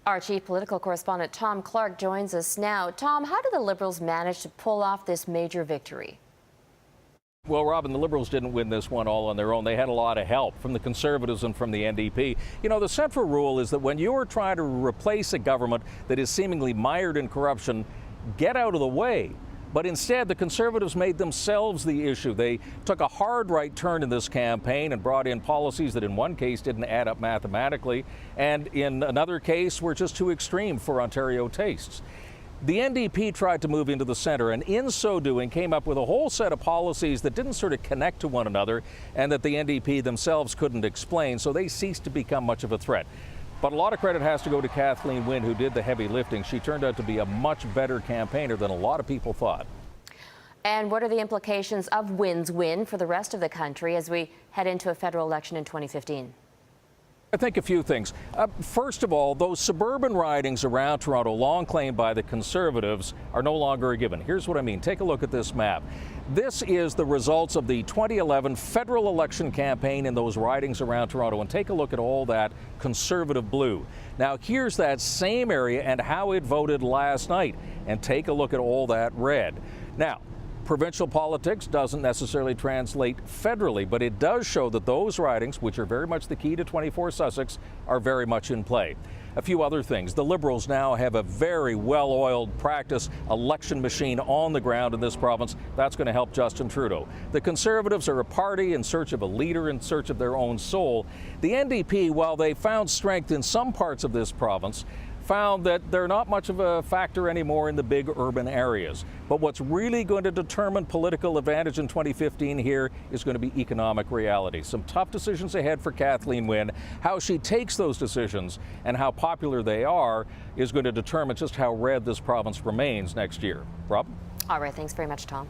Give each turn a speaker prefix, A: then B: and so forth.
A: Our chief political correspondent Tom Clark joins us now. Tom, how did the Liberals manage to pull off this major victory?
B: Well, Robin, the Liberals didn't win this one all on their own. They had a lot of help from the Conservatives and from the NDP. You know, the central rule is that when you're trying to replace a government that is seemingly mired in corruption, get out of the way. But instead, the Conservatives made themselves the issue. They took a hard right turn in this campaign and brought in policies that in one case didn't add up mathematically, and in another case were just too extreme for Ontario tastes. The NDP tried to move into the centre, and in so doing came up with a whole set of policies that didn't sort of connect to one another and that the NDP themselves couldn't explain, so they ceased to become much of a threat. But a lot of credit has to go to Kathleen Wynne, who did the heavy lifting. She turned out to be a much better campaigner than a lot of people thought.
A: And what are the implications of Wynne's win for the rest of the country as we head into a federal election in 2015?
B: I think a few things. First of all, those suburban ridings around Toronto, long claimed by the Conservatives, are no longer a given. Here's what I mean. Take a look at this map. This is the results of the 2011 federal election campaign in those ridings around Toronto. And take a look at all that Conservative blue. Now, here's that same area and how it voted last night. And take a look at all that red. Now, provincial politics doesn't necessarily translate federally, but it does show that those ridings, which are very much the key to 24 Sussex, are very much in play. A few other things. The Liberals now have a very well-oiled practice election machine on the ground in this province. That's going to help Justin Trudeau. The Conservatives are a party in search of a leader, in search of their own soul. The NDP, while they found strength in some parts of this province, found that they're not much of a factor anymore in the big urban areas. But what's really going to determine political advantage in 2015 here is going to be economic reality. Some tough decisions ahead for Kathleen Wynne. How she takes those decisions and how popular they are is going to determine just how red this province remains next year. Rob?
A: All right, thanks very much, Tom.